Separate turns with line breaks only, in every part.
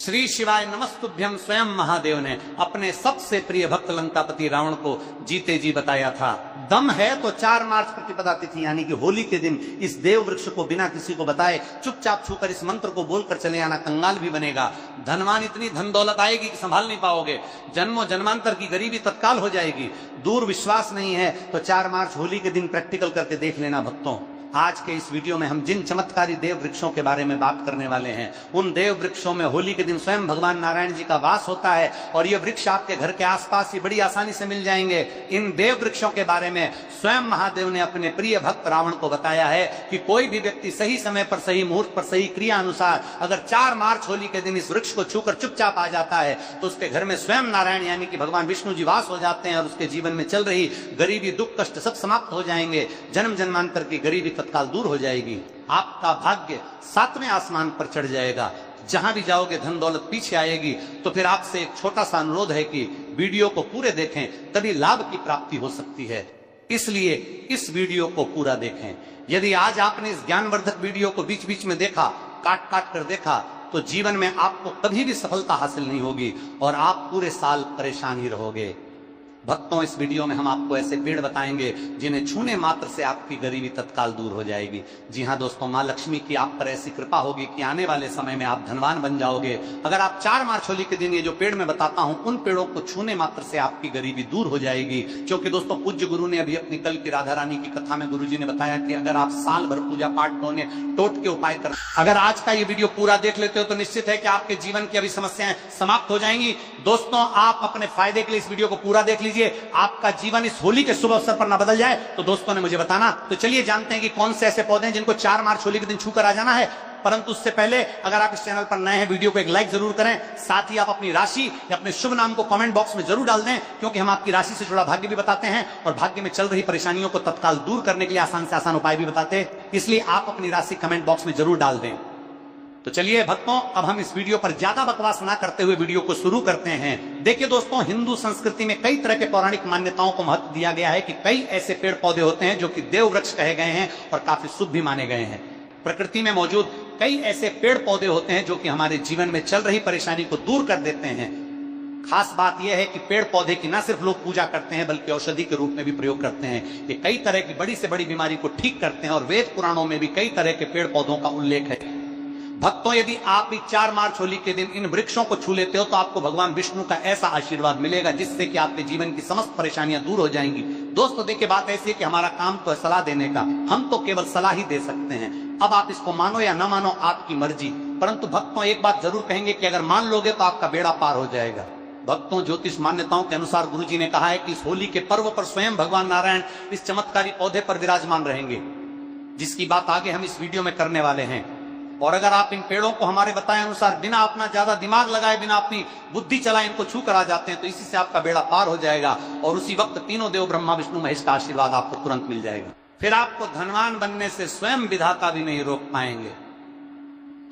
श्री शिवाय नमस्तुभ्यम स्वयं महादेव ने अपने सबसे प्रिय भक्त लंकापति रावण को जीते जी बताया था, दम है तो 4 मार्च प्रतिपदा तिथि यानी कि होली के दिन इस देव वृक्ष को बिना किसी को बताए चुपचाप छूकर इस मंत्र को बोलकर चले आना, कंगाल भी बनेगा। धनवान इतनी धन दौलत आएगी कि संभाल नहीं पाओगे, जन्मों जन्मांतर की गरीबी तत्काल हो जाएगी। दूर विश्वास नहीं है तो 4 मार्च होली के दिन प्रैक्टिकल करके देख लेना भक्तों। आज के इस वीडियो में हम जिन चमत्कारी देव वृक्षों के बारे में बात करने वाले हैं, उन देव वृक्षों में होली के दिन स्वयं भगवान नारायण जी का वास होता है और ये वृक्ष आपके घर के आसपास ही बड़ी आसानी से मिल जाएंगे। इन देव वृक्षों के बारे में स्वयं महादेव ने अपने प्रिय भक्त रावण को बताया है कि कोई भी व्यक्ति सही समय पर, सही मुहूर्त पर, सही क्रिया अनुसार अगर 4 मार्च होली के दिन इस वृक्ष को छूकर चुपचाप आ जाता है तो उसके घर में स्वयं नारायण यानी कि भगवान विष्णु जी वास हो जाते हैं और उसके जीवन में चल रही गरीबी, दुख, कष्ट सब समाप्त हो जाएंगे। जन्म जन्मांतर की गरीबी तत्काल दूर हो जाएगी। आपका भाग्य 7वें आसमान पर चढ़ जाएगा। जहां भी जाओगे धन दौलत पीछे आएगी। तो फिर आपसे एक छोटा सा अनुरोध है कि वीडियो को पूरे देखें, तभी लाभ की प्राप्ति हो सकती है। इसलिए इस वीडियो को पूरा देखें। यदि आज आपने इस ज्ञानवर्धक वीडियो को बीच बीच में देखा, काट काट कर देखा, तो जीवन में आपको कभी भी सफलता हासिल नहीं होगी और आप पूरे साल परेशान ही रहोगे। भक्तों, इस वीडियो में हम आपको ऐसे पेड़ बताएंगे जिन्हें छूने मात्र से आपकी गरीबी तत्काल दूर हो जाएगी। जी हाँ दोस्तों, माँ लक्ष्मी की आप पर ऐसी कृपा होगी कि आने वाले समय में आप धनवान बन जाओगे। अगर आप 4 मार्च होली के दिन ये जो पेड़ मैं बताता हूँ, उन पेड़ों को छूने मात्र से आपकी गरीबी दूर हो जाएगी। क्योंकि दोस्तों, पूज्य गुरु ने अभी अपनी कल की राधा रानी की कथा में गुरु जी ने बताया कि अगर आप साल भर पूजा पाठ टोट के उपाय कर, अगर आज का ये वीडियो पूरा देख लेते हो तो निश्चित है कि आपके जीवन की अभी समस्याएं समाप्त हो जाएंगी। दोस्तों, आप अपने फायदे के लिए इस वीडियो को पूरा देख लीजिए। आपका जीवन इस होली के शुभ अवसर पर ना बदल जाए तो दोस्तों ने मुझे बताना। तो चलिए जानते हैं कि कौन से ऐसे पौधे हैं जिनको 4 मार्च होली के दिन छूकर आ जाना है। परंतु उससे पहले अगर आप इस चैनल पर नए हैं, वीडियो को एक लाइक जरूर करें। साथ ही आप अपनी राशि या अपने शुभ नाम को कमेंट बॉक्स में जरूर डाल दें, क्योंकि हम आपकी राशि से जुड़ा भाग्य भी बताते हैं और भाग्य में चल रही परेशानियों को तत्काल दूर करने के लिए आसान से आसान उपाय भी बताते हैं। इसलिए आप अपनी राशि कमेंट बॉक्स में जरूर डाल दें। तो चलिए भक्तों, अब हम इस वीडियो पर ज्यादा बकवास ना करते हुए वीडियो को शुरू करते हैं। देखिए दोस्तों, हिंदू संस्कृति में कई तरह के पौराणिक मान्यताओं को महत्व दिया गया है कि कई ऐसे पेड़ पौधे होते हैं जो कि देव वृक्ष कहे गए हैं और काफी शुभ भी माने गए हैं। प्रकृति में मौजूद कई ऐसे पेड़ पौधे होते हैं जो कि हमारे जीवन में चल रही परेशानी को दूर कर देते हैं। खास बात यह है कि पेड़ पौधे की न सिर्फ लोग पूजा करते हैं बल्कि औषधि के रूप में भी प्रयोग करते हैं। ये कई तरह की बड़ी से बड़ी बीमारी को ठीक करते हैं और वेद पुराणों में भी कई तरह के पेड़ पौधों का उल्लेख है। भक्तों, यदि आप भी 4 मार्च होली के दिन इन वृक्षों को छू लेते हो तो आपको भगवान विष्णु का ऐसा आशीर्वाद मिलेगा जिससे कि आपके जीवन की समस्त परेशानियां दूर हो जाएंगी। दोस्तों देखिए, बात ऐसी है कि हमारा काम तो है सलाह देने का, हम तो केवल सलाह ही दे सकते हैं। अब आप इसको मानो या न मानो, आपकी मर्जी। परंतु भक्तों, एक बात जरूर कहेंगे कि अगर मान लोगे तो आपका बेड़ा पार हो जाएगा। भक्तों, ज्योतिष मान्यताओं के अनुसार गुरु जी ने कहा है कि इस होली के पर्व पर स्वयं भगवान नारायण इस चमत्कारी पौधे पर विराजमान रहेंगे, जिसकी बात आगे हम इस वीडियो में करने वाले हैं। और अगर आप इन पेड़ों को हमारे बताए अनुसार बिना अपना ज्यादा दिमाग लगाए, बिना अपनी बुद्धि चलाए इनको छू कर आ जाते हैं तो इसी से आपका बेड़ा पार हो जाएगा और उसी वक्त तीनों देव ब्रह्मा विष्णु महेश का आशीर्वाद आपको तुरंत मिल जाएगा। फिर आपको धनवान बनने से स्वयं विधाता भी नहीं रोक पाएंगे।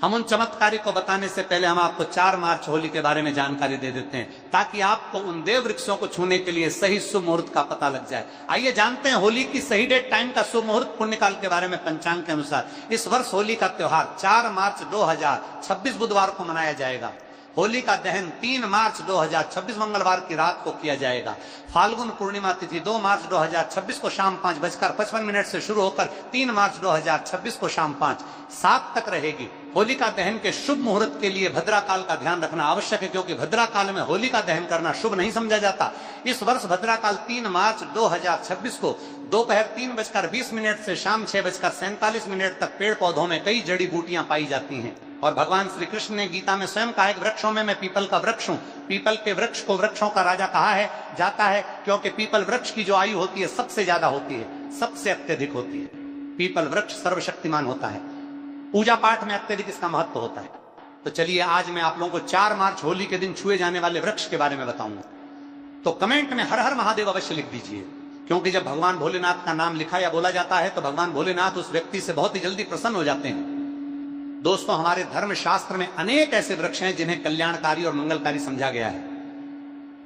हम उन चमत्कारी को बताने से पहले हम आपको 4 मार्च होली के बारे में जानकारी दे देते हैं ताकि आपको उन देव वृक्षों को छूने के लिए सही शुभ मुहूर्त का पता लग जाए। आइए जानते हैं होली की सही डेट, टाइम का शुभ मुहूर्त, पुण्यकाल के बारे में। पंचांग के अनुसार इस वर्ष होली का त्योहार 4 मार्च 2026 बुधवार को मनाया जाएगा। होली का दहन 3 मार्च 2026 मंगलवार की रात को किया जाएगा। फाल्गुन पूर्णिमा तिथि 2 मार्च 2026 को शाम 5:55 से शुरू होकर 3 मार्च 2026 को शाम 5:07 तक रहेगी। होलिका दहन के शुभ मुहूर्त के लिए भद्रा काल का ध्यान रखना आवश्यक है, क्योंकि भद्रा काल में होलिका दहन करना शुभ नहीं समझा जाता। इस वर्ष भद्रा काल 3 मार्च 2026 को दोपहर 3:20 से शाम 6:47 तक पेड़ पौधों में कई जड़ी बूटियां पाई जाती हैं। और भगवान श्री कृष्ण ने गीता में स्वयं कहा है कि वृक्षों में मैं पीपल का वृक्ष हूँ। पीपल के वृक्ष को वृक्षों का राजा कहा है जाता है, क्योंकि पीपल वृक्ष की जो आयु होती है सबसे ज्यादा होती है, सबसे अत्यधिक होती है। पीपल वृक्ष सर्वशक्तिमान होता है। पूजा पाठ में अत्यधिक इसका महत्व होता है। तो चलिए आज मैं आप लोगों को 4 मार्च होली के दिन छुए जाने वाले वृक्ष के बारे में बताऊंगा। तो कमेंट में हर हर महादेव अवश्य लिख दीजिए, क्योंकि जब भगवान भोलेनाथ का नाम लिखा या बोला जाता है तो भगवान भोलेनाथ उस व्यक्ति से बहुत ही जल्दी प्रसन्न हो जाते हैं। दोस्तों, हमारे धर्म शास्त्र में अनेक ऐसे वृक्ष हैं जिन्हें कल्याणकारी और मंगलकारी समझा गया है।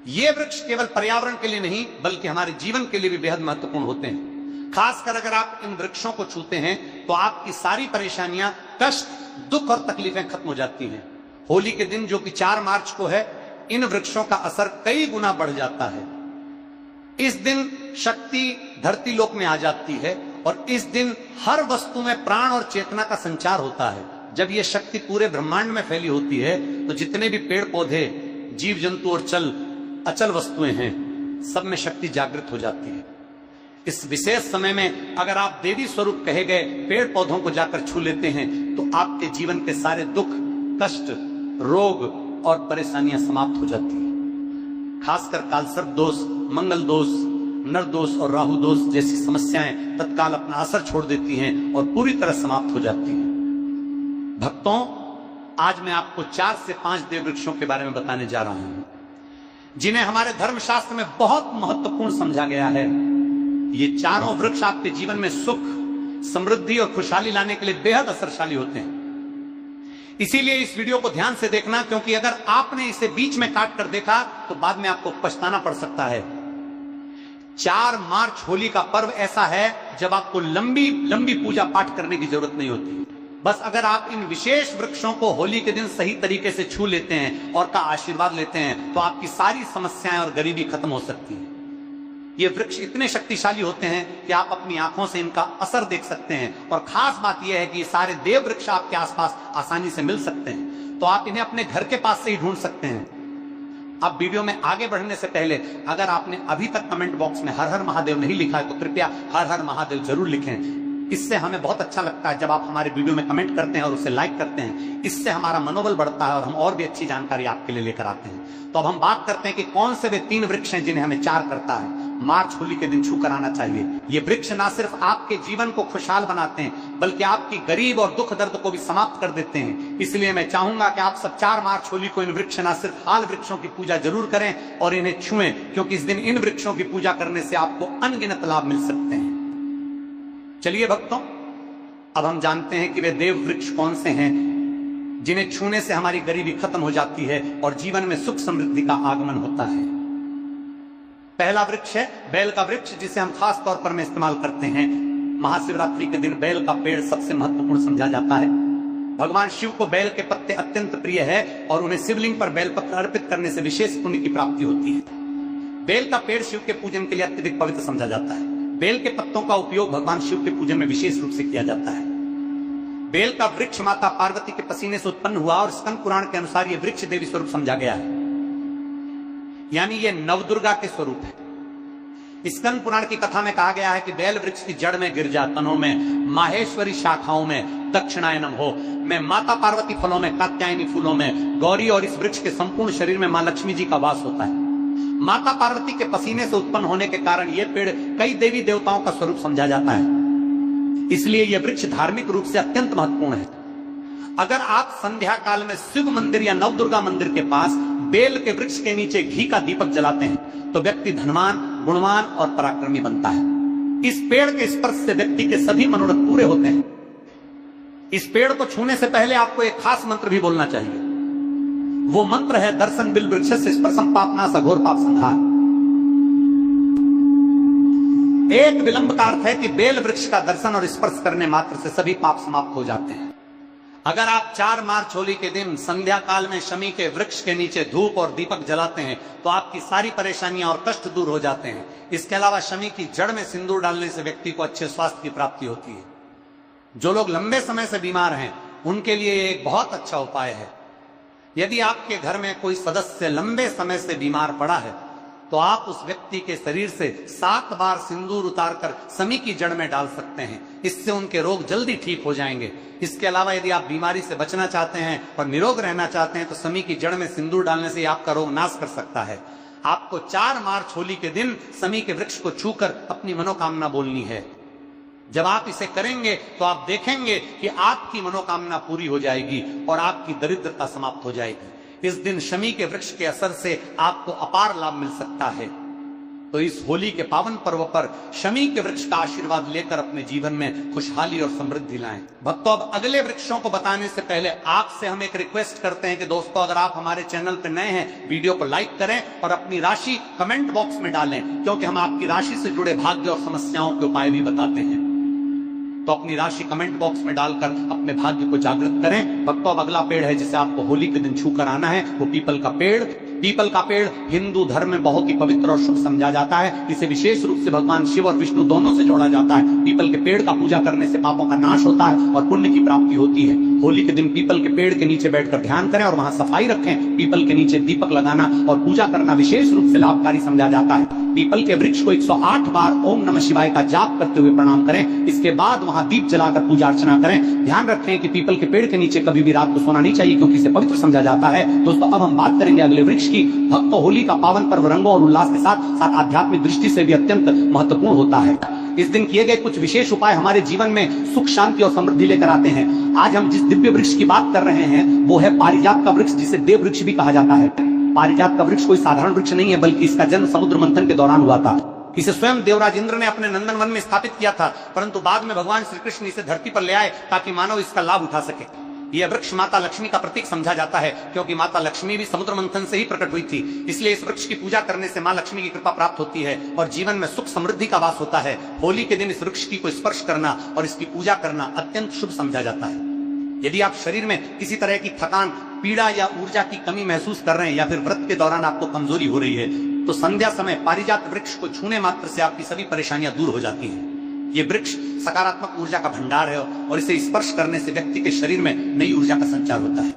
ये वृक्ष केवल पर्यावरण के लिए नहीं बल्कि हमारे जीवन के लिए भी बेहद महत्वपूर्ण होते हैं। खासकर अगर आप इन वृक्षों को छूते हैं तो आपकी सारी परेशानियां, कष्ट, दुख और तकलीफें खत्म हो जाती हैं। होली के दिन जो कि 4 मार्च को है, इन वृक्षों का असर कई गुना बढ़ जाता है। इस दिन शक्ति धरती लोक में आ जाती है और इस दिन हर वस्तु में प्राण और चेतना का संचार होता है। जब यह शक्ति पूरे ब्रह्मांड में फैली होती है तो जितने भी पेड़ पौधे, जीव जंतु और अचल वस्तुएं हैं, सब में शक्ति जागृत हो जाती है। इस विशेष समय में अगर आप देवी स्वरूप कहे गए पेड़ पौधों को जाकर छू लेते हैं तो आपके जीवन के सारे दुख, कष्ट, रोग और परेशानियां समाप्त हो जाती हैं। खासकर कालसर्प दोष, मंगल दोष, नर दोष और राहु दोष जैसी समस्याएं तत्काल अपना असर छोड़ देती हैं और पूरी तरह समाप्त हो जाती हैं। भक्तों, आज मैं आपको 4 से 5 देव वृक्षों के बारे में बताने जा रहा हूं जिन्हें हमारे धर्मशास्त्र में बहुत महत्वपूर्ण समझा गया है। ये चारों वृक्ष आपके जीवन में सुख, समृद्धि और खुशहाली लाने के लिए बेहद असरशाली होते हैं। इसीलिए इस वीडियो को ध्यान से देखना, क्योंकि अगर आपने इसे बीच में काट कर देखा तो बाद में आपको पछताना पड़ सकता है। 4 मार्च होली का पर्व ऐसा है जब आपको लंबी लंबी पूजा पाठ करने की जरूरत नहीं होती। बस अगर आप इन विशेष वृक्षों को होली के दिन सही तरीके से छू लेते हैं और का आशीर्वाद लेते हैं तो आपकी सारी समस्याएं और गरीबी खत्म हो सकती है। ये वृक्ष इतने शक्तिशाली होते हैं कि आप अपनी आंखों से इनका असर देख सकते हैं और खास बात यह है कि ये सारे देव वृक्ष आपके आसपास आसानी से मिल सकते हैं, तो आप इन्हें अपने घर के पास से ही ढूंढ सकते हैं। अब वीडियो में आगे बढ़ने से पहले अगर आपने अभी तक कमेंट बॉक्स में हर हर महादेव नहीं लिखा है तो कृपया हर हर महादेव जरूर लिखें। इससे हमें बहुत अच्छा लगता है जब आप हमारे वीडियो में कमेंट करते हैं और उसे लाइक करते हैं। इससे हमारा मनोबल बढ़ता है और हम और भी अच्छी जानकारी आपके लिए लेकर आते हैं। तो अब हम बात करते हैं कि कौन से वे 3 वृक्ष हैं जिन्हें हमें 4 करता है मार्च होली के दिन छू कर आना चाहिए। ये वृक्ष ना सिर्फ आपके जीवन को खुशहाल बनाते हैं बल्कि आपकी गरीब और दुख दर्द को भी समाप्त कर देते हैं। इसलिए मैं चाहूंगा कि आप सब 4 मार्च होली को इन वृक्ष ना सिर्फ हाल वृक्षों की पूजा जरूर करें और इन्हें छुएं, क्योंकि इस दिन इन वृक्षों की पूजा करने से आपको अनगिनत लाभ मिल सकते हैं। चलिए भक्तों, अब हम जानते हैं कि वे देव वृक्ष कौन से हैं जिन्हें छूने से हमारी गरीबी खत्म हो जाती है और जीवन में सुख समृद्धि का आगमन होता है। पहला वृक्ष है बेल का वृक्ष, जिसे हम खास तौर पर में इस्तेमाल करते हैं। महाशिवरात्रि के दिन बेल का पेड़ सबसे महत्वपूर्ण समझा जाता है। भगवान शिव को बेल के पत्ते अत्यंत प्रिय है और उन्हें शिवलिंग पर बेल पत्र अर्पित करने से विशेष पुण्य की प्राप्ति होती है। बेल का पेड़ शिव के पूजन के लिए अत्यधिक पवित्र समझा जाता है। बेल के पत्तों का उपयोग भगवान शिव के पूजन में विशेष रूप से किया जाता है। बेल का वृक्ष माता पार्वती के पसीने से उत्पन्न हुआ और स्कंद पुराण के अनुसार यह वृक्ष देवी स्वरूप समझा गया है, यानी यह नवदुर्गा के स्वरूप है। स्कंद पुराण की कथा में कहा गया है कि बेल वृक्ष की जड़ में गिरजा, तनों में माहेश्वरी शाखाओं में दक्षिणायनम हो, में माता पार्वती फलों में कात्यायनी फूलों में गौरी और इस वृक्ष के संपूर्ण शरीर में मां लक्ष्मी जी का वास होता है। माता पार्वती के पसीने से उत्पन्न होने के कारण यह पेड़ कई देवी देवताओं का स्वरूप समझा जाता है। इसलिए यह वृक्ष धार्मिक रूप से अत्यंत महत्वपूर्ण है। अगर आप संध्या काल में शिव मंदिर या नवदुर्गा मंदिर के पास बेल के वृक्ष के नीचे घी का दीपक जलाते हैं तो व्यक्ति धनवान, गुणवान और पराक्रमी बनता है। इस पेड़ के स्पर्श से व्यक्ति के सभी मनोरथ पूरे होते हैं। इस पेड़ को छूने से पहले आपको एक खास मंत्र भी बोलना चाहिए। वो मंत्र है दर्शन बिल वृक्ष से स्पर्शम पापनाश अघोर पाप संहार। एक विलंब का अर्थ है कि बेल वृक्ष का दर्शन और स्पर्श करने मात्र से सभी पाप समाप्त हो जाते हैं। अगर आप 4 मार्च होली के दिन संध्या काल में शमी के वृक्ष के नीचे धूप और दीपक जलाते हैं तो आपकी सारी परेशानियां और कष्ट दूर हो जाते हैं। इसके अलावा शमी की जड़ में सिंदूर डालने से व्यक्ति को अच्छे स्वास्थ्य की प्राप्ति होती है। जो लोग लंबे समय से बीमार हैं उनके लिए एक बहुत अच्छा उपाय है। यदि आपके घर में कोई सदस्य लंबे समय से बीमार पड़ा है तो आप उस व्यक्ति के शरीर से 7 बार सिंदूर उतारकर शमी की जड़ में डाल सकते हैं। इससे उनके रोग जल्दी ठीक हो जाएंगे। इसके अलावा यदि आप बीमारी से बचना चाहते हैं और निरोग रहना चाहते हैं तो शमी की जड़ में सिंदूर डालने से आपका रोग नाश कर सकता है। आपको 4 मार्च होली के दिन शमी के वृक्ष को छूकर अपनी मनोकामना बोलनी है। जब आप इसे करेंगे तो आप देखेंगे कि आपकी मनोकामना पूरी हो जाएगी और आपकी दरिद्रता समाप्त हो जाएगी। इस दिन शमी के वृक्ष के असर से आपको अपार लाभ मिल सकता है। तो इस होली के पावन पर्व पर शमी के वृक्ष का आशीर्वाद लेकर अपने जीवन में खुशहाली और समृद्धि लाएं। भक्तों, अब अगले वृक्षों को बताने से पहले आपसे हम एक रिक्वेस्ट करते हैं कि दोस्तों, अगर आप हमारे चैनल पर नए हैं, वीडियो को लाइक करें और अपनी राशि कमेंट बॉक्स में डालें, क्योंकि हम आपकी राशि से जुड़े भाग्य और समस्याओं के उपाय भी बताते हैं। तो अपनी राशि कमेंट बॉक्स में डालकर अपने भाग्य को जागृत करें। भक्तों, अब अगला पेड़ है जिसे आपको होली के दिन छूकर आना है, वो पीपल का पेड़। पीपल का पेड़ हिंदू धर्म में बहुत ही पवित्र और शुभ समझा जाता है। इसे विशेष रूप से भगवान शिव और विष्णु दोनों से जोड़ा जाता है। पीपल के पेड़ का पूजा करने से पापों का नाश होता है और पुण्य की प्राप्ति होती है। होली के दिन पीपल के पेड़ के नीचे बैठकर ध्यान करें और वहां सफाई रखें। पीपल के नीचे दीपक लगाना और पूजा करना विशेष रूप से लाभकारी समझा जाता है। पीपल के वृक्ष को 108 बार ओम नमः शिवाय का जाप करते हुए प्रणाम करें। इसके बाद वहां दीप जलाकर पूजा अर्चना करें। ध्यान रखें कि पीपल के पेड़ के नीचे कभी भी रात को सोना नहीं चाहिए, क्योंकि इसे पवित्र समझा जाता है। दोस्तों, अब हम बात करेंगे अगले वृक्ष की। भक्तों, होली का पावन पर्व रंगों और उल्लास के साथ साथ आध्यात्मिक दृष्टि से भी अत्यंत महत्वपूर्ण होता है। इस दिन किए गए कुछ विशेष उपाय हमारे जीवन में सुख, शांति और समृद्धि लेकर आते हैं। आज हम जिस दिव्य वृक्ष की बात कर रहे हैं वो है पारिजात का वृक्ष, जिसे देव वृक्ष भी कहा जाता है। पारिजात का वृक्ष कोई साधारण वृक्ष नहीं है, बल्कि इसका जन्म समुद्र मंथन के दौरान हुआ था। इसे स्वयं देवराज इंद्र ने अपने नंदन वन में स्थापित किया था, परंतु बाद में भगवान श्री कृष्ण इसे धरती पर ले आए ताकि मानव इसका लाभ उठा सके। यह वृक्ष माता लक्ष्मी का प्रतीक समझा जाता है, क्योंकि माता लक्ष्मी भी समुद्र मंथन से ही प्रकट हुई थी। इसलिए इस वृक्ष की पूजा करने से मां लक्ष्मी की कृपा प्राप्त होती है और जीवन में सुख समृद्धि का वास होता है। होली के दिन इस वृक्ष की को स्पर्श करना और इसकी पूजा करना अत्यंत शुभ समझा जाता है। यदि आप शरीर में किसी तरह की थकान, पीड़ा या ऊर्जा की कमी महसूस कर रहे हैं, या फिर व्रत के दौरान आपको कमजोरी हो रही है, तो संध्या समय पारिजात वृक्ष को छूने मात्र से आपकी सभी परेशानियां दूर हो जाती हैं। ये वृक्ष सकारात्मक ऊर्जा का भंडार है और इसे स्पर्श करने से व्यक्ति के शरीर में नई ऊर्जा का संचार होता है।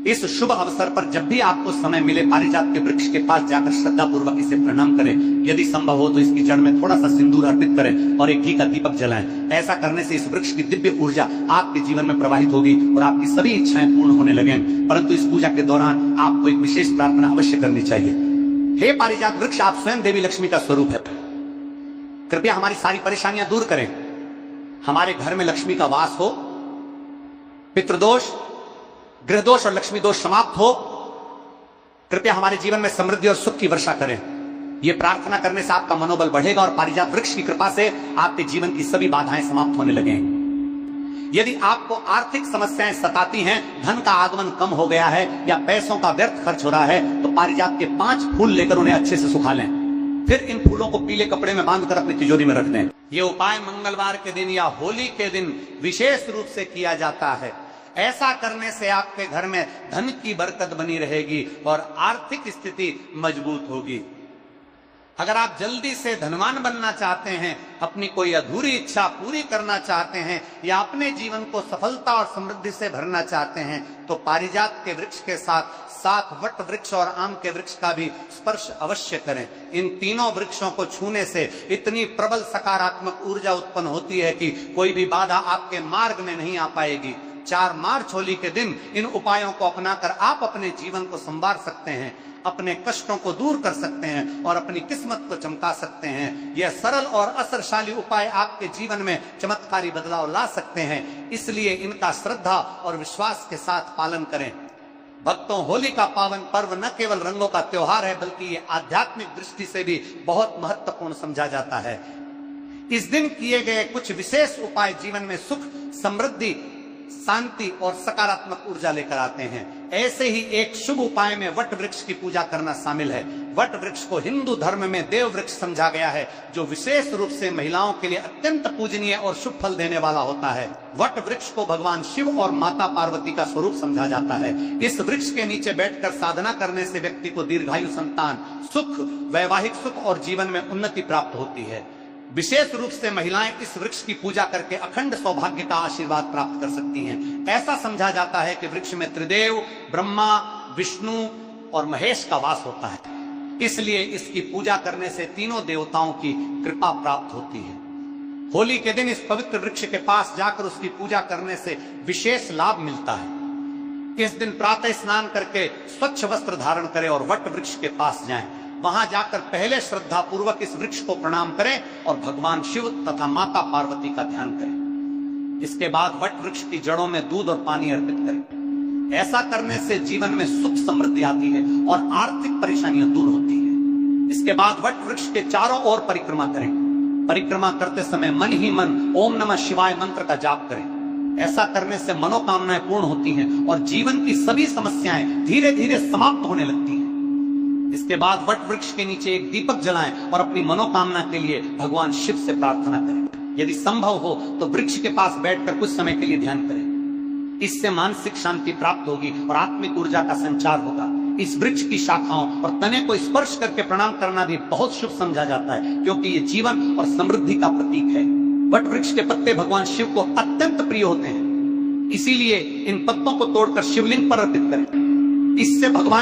इस शुभ अवसर पर जब भी आपको समय मिले, पारिजात के वृक्ष के पास जाकर श्रद्धा पूर्वक इसे प्रणाम करें। यदि संभव हो तो इसकी जड़ में थोड़ा सा सिंदूर अर्पित करें और एक घी का दीपक जलाएं। ऐसा करने से इस वृक्ष की दिव्य ऊर्जा आपके जीवन में प्रवाहित होगी और आपकी सभी इच्छाएं पूर्ण होने लगेंगी। परंतु इस पूजा के दौरान आपको एक विशेष प्रार्थना अवश्य करनी चाहिए। हे पारिजात वृक्ष, आप स्वयं देवी लक्ष्मी का स्वरूप है। कृपया हमारी सारी परेशानियां दूर करें। हमारे घर में लक्ष्मी का वास हो, पितृदोष, गृह दोष और लक्ष्मी दोष समाप्त हो। कृपया हमारे जीवन में समृद्धि और सुख की वर्षा करें। यह प्रार्थना करने से आपका मनोबल बढ़ेगा और पारिजात वृक्ष की कृपा से आपके जीवन की सभी बाधाएं समाप्त होने लगेंगी। यदि आपको आर्थिक समस्याएं सताती हैं, धन का आगमन कम हो गया है या पैसों का व्यर्थ खर्च हो रहा है, तो पारिजात के 5 फूल लेकर उन्हें अच्छे से सुखा लें। फिर इन फूलों को पीले कपड़े में बांधकर अपनी तिजोरी में रख दें। ये उपाय मंगलवार के दिन या होली के दिन विशेष रूप से किया जाता है। ऐसा करने से आपके घर में धन की बरकत बनी रहेगी और आर्थिक स्थिति मजबूत होगी। अगर आप जल्दी से धनवान बनना चाहते हैं, अपनी कोई अधूरी इच्छा पूरी करना चाहते हैं या अपने जीवन को सफलता और समृद्धि से भरना चाहते हैं, तो पारिजात के वृक्ष के साथ वट वृक्ष और आम के वृक्ष का भी स्पर्श अवश्य करें। इन तीनों वृक्षों को छूने से इतनी प्रबल सकारात्मक ऊर्जा उत्पन्न होती है कि कोई भी बाधा आपके मार्ग में नहीं आ पाएगी। 4 मार्च होली के दिन इन उपायों को अपनाकर आप अपने जीवन को संवार सकते हैं, अपने कष्टों को दूर कर सकते हैं और अपनी किस्मत को चमका सकते हैं। यह सरल और असरशाली उपाय आपके जीवन में चमत्कारी बदलाव ला सकते हैं, इसलिए इनका श्रद्धा और विश्वास के साथ पालन करें। भक्तों, होली का पावन पर्व न केवल रंगों का त्योहार है, बल्कि ये आध्यात्मिक दृष्टि से भी बहुत महत्वपूर्ण समझा जाता है। इस दिन किए गए कुछ विशेष उपाय जीवन में सुख, समृद्धि, शांति और सकारात्मक ऊर्जा लेकर आते हैं। ऐसे ही एक शुभ उपाय में वट वृक्ष की पूजा करना शामिल है। वट वृक्ष को हिंदू धर्म में देव वृक्ष समझा गया है, जो विशेष रूप से महिलाओं के लिए अत्यंत पूजनीय और शुभ फल देने वाला होता है। वट वृक्ष को भगवान शिव और माता पार्वती का स्वरूप समझा जाता है। इस वृक्ष के नीचे बैठकर साधना करने से व्यक्ति को दीर्घायु, संतान, सुख, वैवाहिक सुख और जीवन में उन्नति प्राप्त होती है। विशेष रूप से महिलाएं इस वृक्ष की पूजा करके अखंड सौभाग्य का आशीर्वाद प्राप्त कर सकती हैं। ऐसा समझा जाता है कि वृक्ष में त्रिदेव, ब्रह्मा, विष्णु और महेश का वास होता है, इसलिए इसकी पूजा करने से तीनों देवताओं की कृपा प्राप्त होती है। होली के दिन इस पवित्र वृक्ष के पास जाकर उसकी पूजा करने से विशेष लाभ मिलता है। इस दिन प्रातः स्नान करके स्वच्छ वस्त्र धारण करें और वट वृक्ष के पास जाएं। वहां जाकर पहले श्रद्धा पूर्वक इस वृक्ष को प्रणाम करें और भगवान शिव तथा माता पार्वती का ध्यान करें। इसके बाद वट वृक्ष की जड़ों में दूध और पानी अर्पित करें। ऐसा करने से जीवन में सुख समृद्धि आती है और आर्थिक परेशानियां दूर होती है। इसके बाद वट वृक्ष के चारों ओर परिक्रमा करें। परिक्रमा करते समय मन ही मन ओम नमः शिवाय मंत्र का जाप करें। ऐसा करने से मनोकामनाएं पूर्ण होती हैं और जीवन की सभी समस्याएं धीरे धीरे समाप्त होने लगती हैं। इसके बाद वट वृक्ष के नीचे एक दीपक जलाएं और अपनी मनोकामना के लिए भगवान शिव से प्रार्थना करें। यदि संभव हो तो वृक्ष के पास बैठकर कुछ समय के लिए ध्यान करें। इससे मानसिक शांति प्राप्त होगी और आत्मिक ऊर्जा का संचार होगा। इस वृक्ष की शाखाओं और तने को स्पर्श करके प्रणाम करना भी बहुत शुभ समझा जाता है, क्योंकि ये जीवन और समृद्धि का प्रतीक है। वट वृक्ष के पत्ते भगवान शिव को अत्यंत प्रिय होते हैं, इसीलिए इन पत्तों को तोड़कर शिवलिंग पर अर्पित करें। इससे भगवान